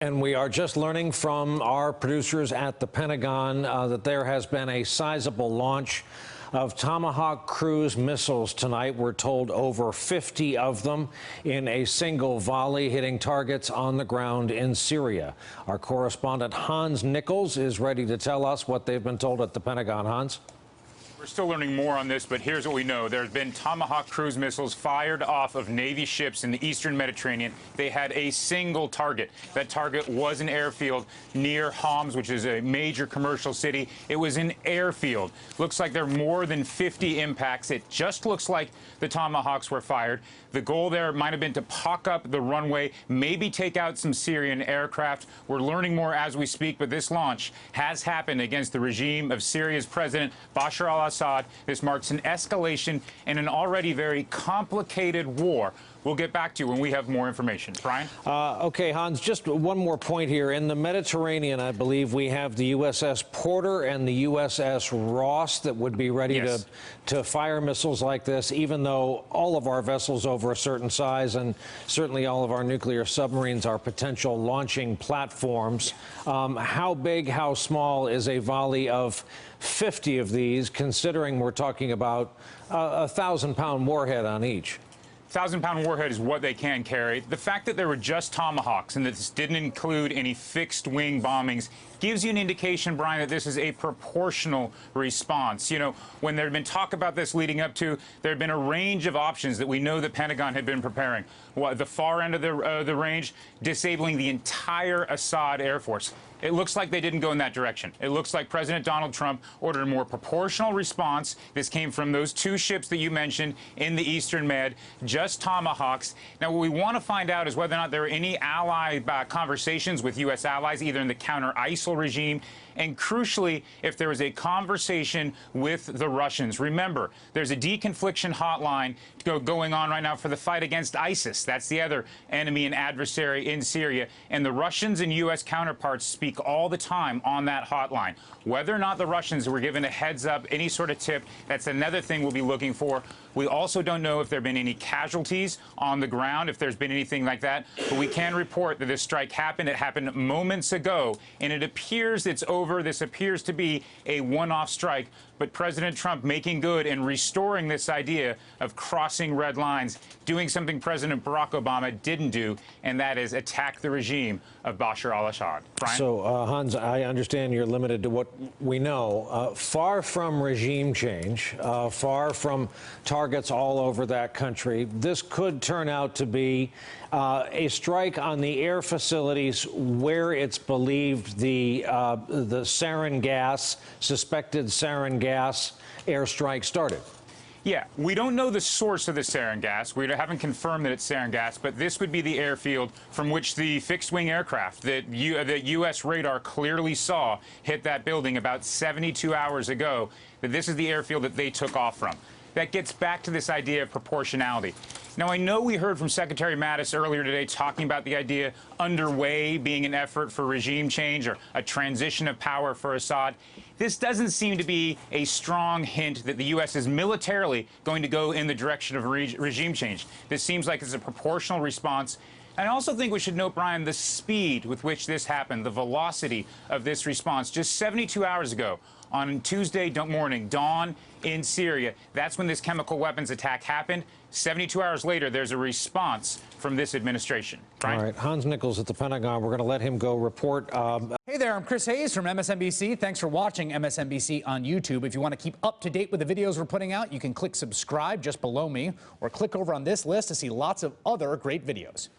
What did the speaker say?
And we are just learning from our producers at the Pentagon that there has been a sizable launch of Tomahawk cruise missiles tonight. We're told over 50 of them in a single volley hitting targets on the ground in Syria. Our correspondent Hans Nichols is ready to tell us what they've been told at the Pentagon. Hans? We're still learning more on this, but here's what we know. There's been Tomahawk cruise missiles fired off of Navy ships in the eastern Mediterranean. They had a single target. That target was an airfield near Homs, which is a major commercial city. It was an airfield. Looks like there are more than 50 impacts. It just looks like the Tomahawks were fired. The goal there might have been to pock up the runway, maybe take out some Syrian aircraft. We're learning more as we speak, but this launch has happened against the regime of Syria's President Bashar al-Assad. This marks an escalation in an already very complicated war. We'll get back to you when we have more information. Brian? Okay, Hans, just one more point here. In the Mediterranean, I believe we have the USS Porter and the USS Ross that would be ready to fire missiles like this, even though all of our vessels over a certain size and certainly all of our nuclear submarines are potential launching platforms. How big, how small is a volley of 50 of these, considering we're talking about a 1,000-pound warhead on each? 1,000-pound warhead is what they can carry. The fact that there were just Tomahawks and that this didn't include any fixed-wing bombings gives you an indication, Brian, that this is a proportional response. You know, when there had been talk about this leading up to, there had been a range of options that we know the Pentagon had been preparing. The far end of the range, disabling the entire Assad Air Force. It looks like they didn't go in that direction. It looks like President Donald Trump ordered a more proportional response. This came from those two ships that you mentioned in the Eastern Med, just Tomahawks. Now, what we want to find out is whether or not there are any ally conversations with U.S. allies, either in the counter-ISIL regime, and crucially, if there was a conversation with the Russians. Remember, there's a deconfliction hotline going on right now for the fight against ISIS. That's the other enemy and adversary in Syria. And the Russians and U.S. counterparts speak all the time on that hotline. Whether or not the Russians were given a heads up, any sort of tip, that's another thing we'll be looking for. We also don't know if there have been any casualties on the ground, if there's been anything like that. But we can report that this strike happened. It happened moments ago, and it appears it's over. This appears to be a one-off strike. But President Trump making good and restoring this idea of crossing red lines, doing something President Barack Obama didn't do, and that is attack the regime of Bashar al-Assad. Brian? So, Hans, I understand you're limited to what we know. Far from regime change, far from targets all over that country, this could turn out to be a strike on the air facilities where it's believed the sarin gas, suspected sarin gas airstrike started. Yeah, we don't know the source of the sarin gas. We haven't confirmed that it's sarin gas, but this would be the airfield from which the fixed-wing aircraft that U.S. radar clearly saw hit that building about 72 hours ago, that this is the airfield that they took off from. That gets back to this idea of proportionality. Now, I know we heard from Secretary Mattis earlier today talking about the idea underway being an effort for regime change or a transition of power for Assad. This doesn't seem to be a strong hint that the U.S. is militarily going to go in the direction of regime change. This seems like it's a proportional response. And I also think we should note, Brian, the speed with which this happened, the velocity of this response. Just 72 hours ago, on Tuesday morning, dawn in Syria, that's when this chemical weapons attack happened. 72 hours later, there's a response from this administration. Brian? All right, Hans Nichols at the Pentagon. We're going to let him go report. Hey there, I'm Chris Hayes from MSNBC. Thanks for watching MSNBC on YouTube. If you want to keep up to date with the videos we're putting out, you can click subscribe just below me or click over on this list to see lots of other great videos.